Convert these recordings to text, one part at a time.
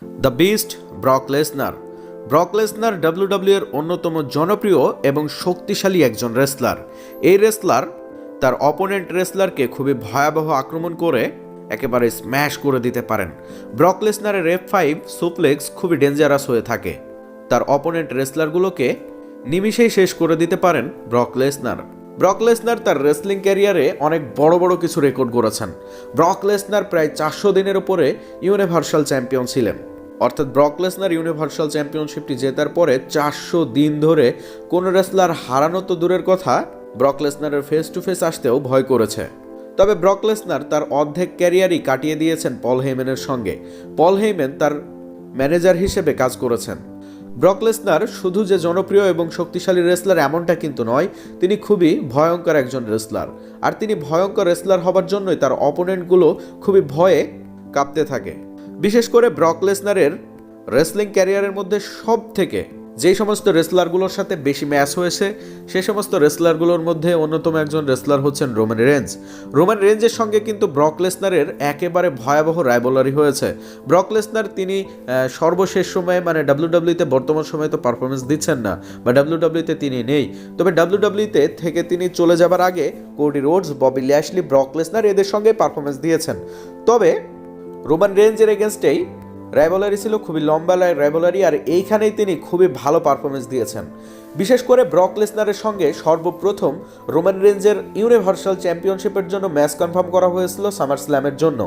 The beast Brock Lesnar. Brock Lesnar WWE এর অন্যতম জনপ্রিয় এবং শক্তিশালী একজন রেসলার। এই রেসলার তার অপোনেন্ট রেসলারকে খুবই ভয়াবহ আক্রমণ করে একেবারে স্ম্যাশ করে দিতে পারেন। ব্রক লেসনারের F5 সুপ্লেক্স খুবই ডেঞ্জারাস হয়ে থাকে। তার অপোনেন্ট রেসলারগুলোকে নিমিষেই শেষ করে দিতে পারেন ব্রক লেসনার। ব্রক লেসনার তার রেসলিং ক্যারিয়ারে অনেক বড় বড় কিছু রেকর্ড গড়েছেন। ব্রক লেসনার প্রায় 400 দিনের উপরে ইউনিভার্সাল চ্যাম্পিয়ন ছিলেন। অর্থাৎ ব্রক লেসনার ইউনিভার্সাল চ্যাম্পিয়নশিপটি জেতার পরে 400 দিন ধরে কোনো রেসলার হারানো তো দূরের কথা, ব্রক লেসনারের ফেস টু ফেস আসতেও ভয় করেছে। তবে ব্রক লেসনার তার অর্ধেক ক্যারিয়ারই কাটিয়ে দিয়েছেন পল হেইম্যানের সঙ্গে। পল হেইম্যান তার ম্যানেজার হিসেবে কাজ করেছেন। ব্রক লেসনার শুধু যে জনপ্রিয় এবং শক্তিশালী রেসলার এমনটা কিন্তু নয়, তিনি খুবই ভয়ঙ্কর একজন রেসলার। আর তিনি ভয়ঙ্কর রেসলার হবার জন্যই তার অপোনেন্টগুলো খুবই ভয়ে কাঁপতে থাকে। বিশেষ করে ব্রক লেসনারের রেসলিং ক্যারিয়ারের মধ্যে সব থেকে যেই সমস্ত রেসলারগুলোর সাথে বেশি ম্যাচ হয়েছে, সেই সমস্ত রেসলারগুলোর মধ্যে অন্যতম একজন রেসলার হচ্ছেন রোমান রেঞ্জ। রোমান রেঞ্জের সঙ্গে কিন্তু ব্রক লেসনারের একেবারে ভয়াবহ রাইভালরি হয়েছে। ব্রক লেসনার তিনি সর্বশেষ সময়ে মানে ডাব্লিউডাব্লিউতে বর্তমান সময়ে তো পারফরমেন্স দিচ্ছেন না, বা ডাব্লিউডাব্লিউতে তিনি নেই। তবে ডাব্লিউডাব্লিউতে থেকে তিনি চলে যাবার আগে Cody Rhodes, Bobby Lashley, Brock Lesnar এদের সঙ্গে পারফরমেন্স দিয়েছেন। তবে রোমান রেঞ্জের এগেনস্টেই রাইভালরি ছিল, খুবই লম্বা রাইভালরি, আর এইখানেই তিনি খুবই ভালো পারফরমেন্স দিয়েছেন। বিশেষ করে ব্রক লেসনারের সঙ্গে সর্বপ্রথম রোমান রেঞ্জের ইউনিভার্সাল চ্যাম্পিয়নশিপের জন্য ম্যাচ কনফার্ম করা হয়েছিল সামার স্ল্যামের জন্য।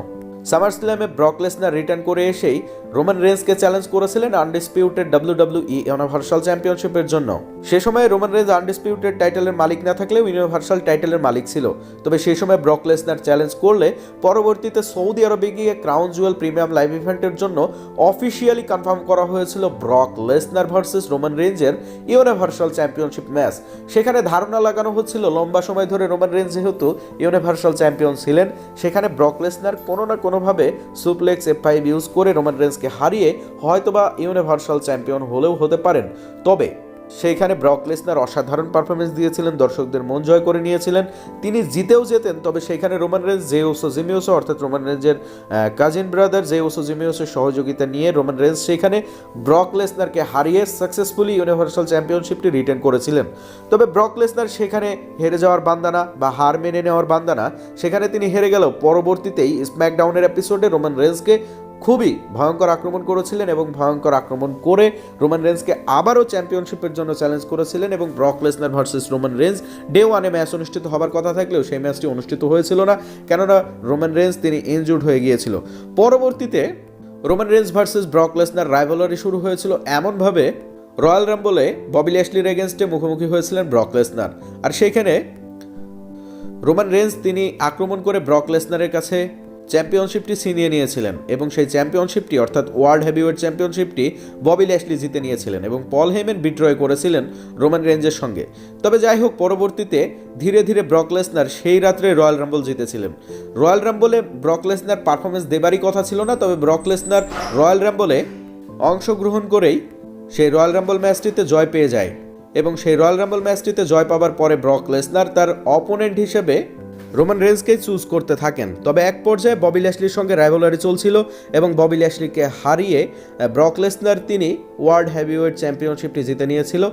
সামার স্ল্যামে ব্রক লেসনার রিটার্ন করে এসেই রোমান রেঞ্জকে চ্যালেঞ্জ করেছিলেন আনডিসপিউটেড ডাব্লিউডাব্লিউই ইউনিভার্সাল চ্যাম্পিয়নশিপের জন্য। সে সময় রোমান রেঞ্জ আনডিসপিউটেড টাইটেলের মালিক না থাকলেও ইউনিভার্সাল টাইটেলের মালিক ছিল। তবে সেই সময় ব্রক লেসনার চ্যালেঞ্জ করলে পরবর্তীতে সৌদি আরবে গিয়ে ক্রাউন জুয়েল প্রিমিয়াম লাইভ ইভেন্টের জন্য অফিসিয়ালি কনফার্ম করা হয়েছিল ব্রক লেসনার ভার্সেস রোমান রেঞ্জের ইউনিভার্সাল চ্যাম্পিয়নশিপ ম্যাচ। সেখানে ধারণা লাগানো হচ্ছিল লম্বা সময় ধরে রোমান রেঞ্জ যেহেতু ইউনিভার্সাল চ্যাম্পিয়ন ছিলেন, সেখানে ব্রক লেসনার কোনো না কোনোভাবে সুপ্লেক্স F5 ইউজ করে রোমান রেঞ্জকে হারিয়ে হয়তোবা ইউনিভার্সাল চ্যাম্পিয়ন হলেও হতে পারেন। তবে সেইখানে ব্রক লেসনার অসাধারণ পারফরমেন্স দিয়েছিলেন, দর্শকদের মন জয় করে নিয়েছিলেন। তিনি জিতেও যেতেন, তবে সেইখানে রোমান রেঞ্জ জে উসো জিমিউসো অর্থাৎ রোমান রেঞ্জের কাজিন ব্রাদার জে উসো জিমিউসোর সহযোগিতা নিয়ে রোমান রেঞ্জ সেইখানে ব্রক লেসনারকে হারিয়ে সাকসেসফুলি ইউনিভার্সাল চ্যাম্পিয়নশিপটি রিটেন করেছিলেন। তবে ব্রক লেসনার সেখানে হেরে যাওয়ার বান্দানা বা হার মেনে নেওয়ার বান্দানা, সেখানে তিনি হেরে গেলেও পরবর্তীতেই স্ম্যাকডাউনের এপিসোডে রোমান রেঞ্জকে খুবই ভয়ঙ্কর আক্রমণ করেছিলেন এবং ভয়ঙ্কর আক্রমণ করে রোমান রেঞ্জকে আবারও চ্যাম্পিয়নশিপের জন্য চ্যালেঞ্জ করেছিলেন। এবং Brock Lesnar versus Roman range day ওয়ানে ম্যাচ অনুষ্ঠিত হবার কথা থাকলেও সেই ম্যাচটি অনুষ্ঠিত হয়েছিল না, কেননা রোমান রেঞ্জ তিনি ইনজুর্ড হয়ে গিয়েছিল। পরবর্তীতে Roman range versus Brock Lesnar rivalry শুরু হয়েছিল এমনভাবে, রয়্যাল রাম্বলে ববি ল্যাশলির এগেনস্টে মুখোমুখি হয়েছিলেন ব্রক লেসনার। আর সেইখানে রোমান রেঞ্জ তিনি আক্রমণ করে ব্রক লেসনারের কাছে চ্যাম্পিয়নশিপটি ছিনিয়ে নিয়েছিলেন এবং সেই চ্যাম্পিয়নশিপটি অর্থাৎ ওয়ার্ল্ড হেভিওয়েট চ্যাম্পিয়নশিপটি ববি ল্যাশলি জিতে নিয়েছিলেন এবং পল হেইম্যান বিড্রয় করেছিলেন রোমান রেঞ্জের সঙ্গে। তবে যাই হোক, পরবর্তীতে ধীরে ধীরে ব্রক লেসনার সেই রাত্রে রয়্যাল রাম্বল জিতেছিলেন। রয়্যাল রাম্বলে ব্রক লেসনার পারফরমেন্স দেবারই কথা ছিল না, তবে ব্রক লেসনার রয়্যাল রাম্বলে অংশগ্রহণ করেই সেই রয়্যাল রাম্বল ম্যাচটিতে জয় পেয়ে যায় এবং সেই রয়্যাল রাম্বল ম্যাচটিতে জয় পাবার পরে ব্রক লেসনার তার অপোনেন্ট হিসেবে রোমান রেঞ্জকেই চুজ করতে থাকেন। তবে এক পর্যায়ে ববি ল্যাশলির সঙ্গে রাইভালরি চলছিল এবং ববি ল্যাশলিকে হারিয়ে ব্রক লেসনার তিনি ওয়ার্ল্ড হেভিওয়েট চ্যাম্পিয়নশিপটি জিতে নিয়েছিল।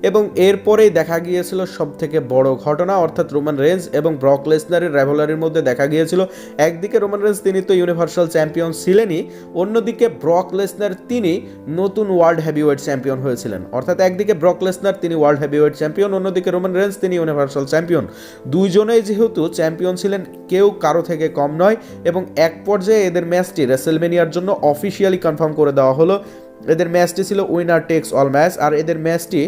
এবং এরপরেই দেখা গিয়েছিল সব থেকে বড় ঘটনা, অর্থাৎ রোমান রেঞ্জ এবং ব্রক লেসনারের রাইভালরির মধ্যে দেখা গিয়েছিল একদিকে রোমান রেঞ্জ তিনি তো ইউনিভার্সাল চ্যাম্পিয়ন ছিলেনই, অন্যদিকে ব্রক লেসনার তিনি নতুন ওয়ার্ল্ড হেভিওয়েট চ্যাম্পিয়ন হয়েছিলেন। অর্থাৎ একদিকে ব্রক লেসনার তিনি ওয়ার্ল্ড হেভিওয়েট চ্যাম্পিয়ন, অন্যদিকে রোমান রেঞ্জ তিনি ইউনিভার্সাল চ্যাম্পিয়ন। দুইজনেই যেহেতু চ্যাম্পিয়ন ছিলেন, কেউ কারো থেকে কম নয়। এবং এক পর্যায়ে এদের ম্যাচটি রেসেলমেনিয়ার জন্য অফিসিয়ালি কনফার্ম করে দেওয়া হলো। এদের ম্যাচটি ছিল উইনার টেক্স অল ম্যাচ, আর এদের ম্যাচটি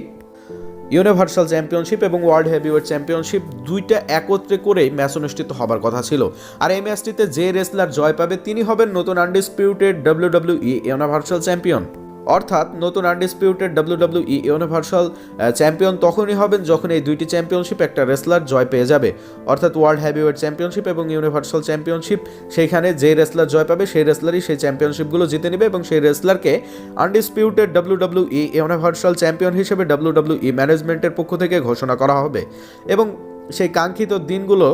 ইউনিভার্সাল চ্যাম্পিয়নশিপ এবং ওয়ার্ল্ড হেভিওয়েট চ্যাম্পিয়নশিপ দুইটা একত্রে করেই ম্যাচ অনুষ্ঠিত হবার কথা ছিল। আর এই ম্যাচটিতে যে রেসলার জয় পাবে তিনি হবেন নতুন আনডিসপিউটেড ডাব্লিউডাব্লিউই ইউনিভার্সাল চ্যাম্পিয়ন। অর্থাৎ নতুন আনডিসপিউটেড ডাব্লিউডাব্লিউই ইউনিভার্সাল চ্যাম্পিয়ন তখনই হবেন যখন এই দুইটি চ্যাম্পিয়নশিপ একটা রেসলার জয় পেয়ে যাবে, অর্থাৎ ওয়ার্ল্ড হেভিওয়েট চ্যাম্পিয়নশিপ এবং ইউনিভার্সাল চ্যাম্পিয়নশিপ। সেইখানে যে রেসলার জয় পাবে সেই রেসলারই সেই চ্যাম্পিয়নশিপগুলো জিতে নেবে এবং সেই রেসলারকে আনডিসপিউটেড ডাব্লিউডাব্লিউই ইউনিভার্সাল চ্যাম্পিয়ন হিসেবে ডাব্লিউডাব্লিউই ম্যানেজমেন্টের পক্ষ থেকে ঘোষণা করা হবে। এবং সেই কাঙ্ক্ষিত দিনগুলো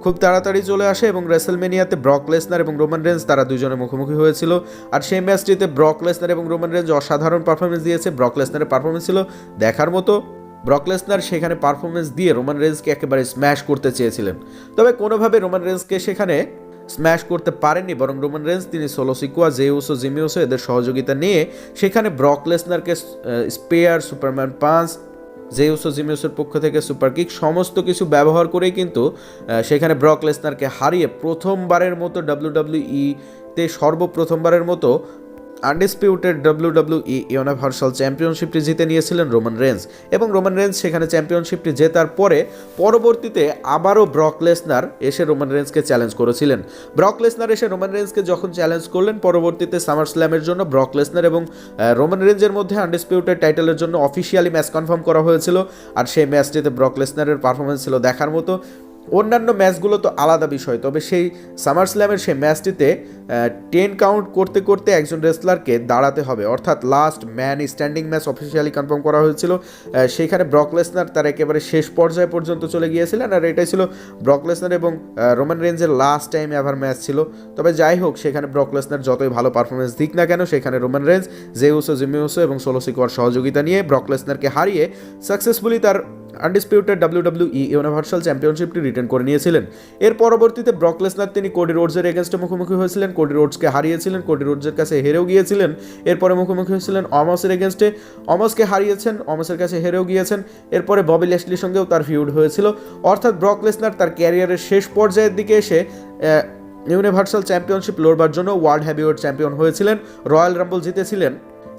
খুব তাড়াতাড়ি চলে আসে এবং রেসেলমেনিয়াতে ব্রক লেসনার এবং রোমান রেঞ্জ তারা দুজনে মুখোমুখি হয়েছিল। আর সেই ম্যাচটিতে ব্রক লেসনার এবং রোমান রেঞ্জ অসাধারণ পারফরমেন্স দিয়েছে। ব্রক লেসনারের পারফরমেন্স ছিল দেখার মতো। ব্রক লেসনার সেখানে পারফরমেন্স দিয়ে রোমান রেঞ্জকে একেবারে স্ম্যাশ করতে চেয়েছিলেন, তবে কোনোভাবে রোমান রেঞ্জকে সেখানে স্ম্যাশ করতে পারেননি, বরং রোমান রেঞ্জ তিনি Solo Sikoa, Jey Uso, Jimmy Uso এদের সহযোগিতা নিয়ে সেখানে ব্রক লেসনারকে spear, Superman punch, Jey Uso, Jimmy উসোর পক্ষ থেকে সুপার কিক সমস্ত কিছু ব্যবহার করেই কিন্তু সেখানে ব্রক লেসনারকে হারিয়ে প্রথমবারের মতো ডাব্লিউডাব্লিউইতে সর্বপ্রথমবারের মতো আনডিসপিউটেড ডাব্লিউডাব্লিউই ইউনিভার্সাল চ্যাম্পিয়নশিপটি জিতে নিয়েছিলেন রোমান রেঞ্জ। এবং রোমান রেঞ্জ সেখানে চ্যাম্পিয়নশিপটি জেতার পরে পরবর্তীতে আবারও ব্রক লেসনার এসে রোমান রেঞ্জকে চ্যালেঞ্জ করেছিলেন। ব্রক লেসনার এসে রোমান রেঞ্জকে যখন চ্যালেঞ্জ করলেন, পরবর্তীতে সামার স্ল্যামের জন্য ব্রক লেসনার এবং রোমান রেঞ্জের মধ্যে আনডিসপিউটেড টাইটেলের জন্য অফিসিয়ালি ম্যাচ কনফার্ম করা হয়েছিল। আর সেই ম্যাচটিতে ব্রক লেসনারের পারফরমেন্স ছিল দেখার মতো। অন্যান্য ম্যাচগুলো তো আলাদা বিষয়, তবে সেই সামার স্ল্যামের সেই ম্যাচটিতে 10 কাউন্ট করতে করতে একজন রেসলারকে দাঁড়াতে হবে, অর্থাৎ last man standing match officially confirm করা হয়েছিল। সেখানে ব্রক লেসনার তার একেবারে শেষ পর্যায়ে পর্যন্ত চলে গিয়েছিলেন, আর এটাই ছিল ব্রক লেসনার এবং রোমান রেঞ্জের লাস্ট টাইম এভার ম্যাচ ছিল। তবে যাই হোক, সেখানে ব্রক লেসনার যতই ভালো পারফরমেন্স দিক না কেন, সেখানে Roman range, J Uso, Jimmy Uso এবং সোলো সিকোয়ার সহযোগিতা নিয়ে ব্রক লেসনারকে হারিয়ে সাকসেসফুলি তার আনডিসপিউটেড ডাব্লিউডাব্লিউই ইউনিভার্সাল চ্যাম্পিয়নশিপটি রিটেন করে নিয়েছিলেন। এর পরবর্তীতে ব্রক লেসনার তিনি কোডি রোডসের এগেনস্টে মুখোমুখি হয়েছিলেন, কোডি রোডসকে হারিয়েছিলেন, কোডি রোডসের কাছে হেরেও গিয়েছিলেন। এরপরে মুখোমুখি হয়েছিলেন অমসের এগেনস্টে, অমসকে হারিয়েছেন, অমসের কাছে হেরেও গিয়েছেন। এরপরে ববি ল্যাশলির সঙ্গেও তার ফিউড হয়েছিল। অর্থাৎ ব্রক লেসনার তার ক্যারিয়ারের শেষ পর্যায়ের দিকে এসে ইউনিভার্সাল চ্যাম্পিয়নশিপ লড়বার জন্য ওয়ার্ল্ড হেভিওয়েট চ্যাম্পিয়ন হয়েছিলেন, রয়্যাল রাম্বল জিতেছিলেন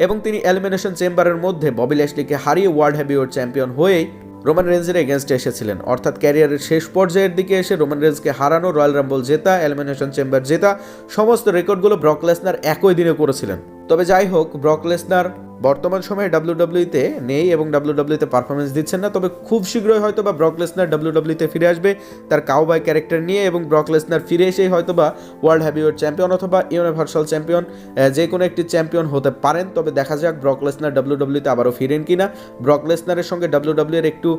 এবং তিনি এলিমিনেশন চেম্বারের মধ্যে ববি ল্যাশলিকে হারিয়ে ওয়ার্ল্ড হেভিওয়েট চ্যাম্পিয়ন হয়েই রোমান রেঞ্জের এগেনস্টে এসেছিলেন। অর্থাৎ ক্যারিয়ারের শেষ পর্যায়ের দিকে এসে রোমান রেঞ্জকে হারানো, রয়্যাল রাম্বল জেতা, এলিমিনেশন চেম্বার জেতা, সমস্ত রেকর্ডগুলো ব্রক লেসনার একই দিনে করেছিলেন। তবে যাই হোক, ব্রক লেসনার বর্তমান সময়ে ডাব্লিউডাব্লিউইতে নেই এবং ডাব্লিউডাব্লিউইতে পারফরমেন্স দিচ্ছেন না। তবে খুব শীঘ্রই হয়তো বা ব্রক লেসনার ডাব্লিউডাব্লিউইতে ফিরে আসবে তার কাউবয় ক্যারেক্টার নিয়ে, এবং ব্রক লেসনার ফিরে এসেই হয়তো বা ওয়ার্ল্ড হেভিওয়েট চ্যাম্পিয়ন অথবা ইউনিভার্সাল চ্যাম্পিয়ন যে কোনো একটি চ্যাম্পিয়ন হতে পারেন। তবে দেখা যাক ব্রক লেসনার ডাব্লিউডাব্লিউইতে আবারও ফিরেন কিনা। ব্রক লেসনারের সঙ্গে ডাব্লিউডাব্লিউর একটু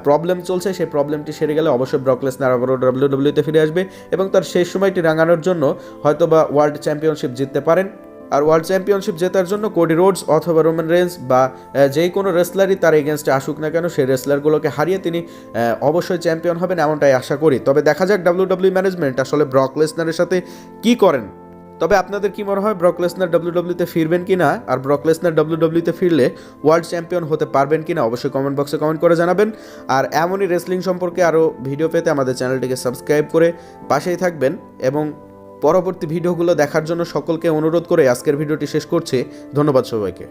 প্রবলেম চলছে, সেই প্রবলেমটি সেরে গেলে অবশ্যই ব্রক লেসনার আবারও ডাব্লিউডাব্লিউইতে ফিরে আসবে এবং তার শেষ সময়টি রাঙানোর জন্য হয়তো বা ওয়ার্ল্ড চ্যাম্পিয়নশিপ জিততে পারেন। আর ওয়ার্ল্ড চ্যাম্পিয়নশিপ জেতার জন্য কোডি রোডস অথবা রোমান রেঞ্জ বা যে কোনো রেসলারই তার এগেনস্টে আসুক না কেন, সেই রেসলারগুলোকে হারিয়ে তিনি অবশ্যই চ্যাম্পিয়ন হবেন, এমনটাই আশা করি। তবে দেখা যাক ডাব্লিউডাব্লিউ ম্যানেজমেন্ট আসলে ব্রক লেসনারের সাথে কি করেন। তবে আপনাদের কি মনে হয়, ব্রক লেসনার ডাব্লিউডাব্লিউতে ফিরবেন কিনা, আর ব্রক লেসনার ডাব্লিউডাব্লিউতে ফিরলে ওয়ার্ল্ড চ্যাম্পিয়ন হতে পারবেন কিনা, অবশ্যই কমেন্ট বক্সে কমেন্ট করে জানাবেন। আর এমনই রেসলিং সম্পর্কে আরও ভিডিও পেতে আমাদের চ্যানেলটিকে সাবস্ক্রাইব করে পাশেই থাকবেন এবং পরবর্তী ভিডিওগুলো দেখার জন্য সকলকে অনুরোধ করে আজকের ভিডিওটি শেষ করছি। ধন্যবাদ সবাইকে।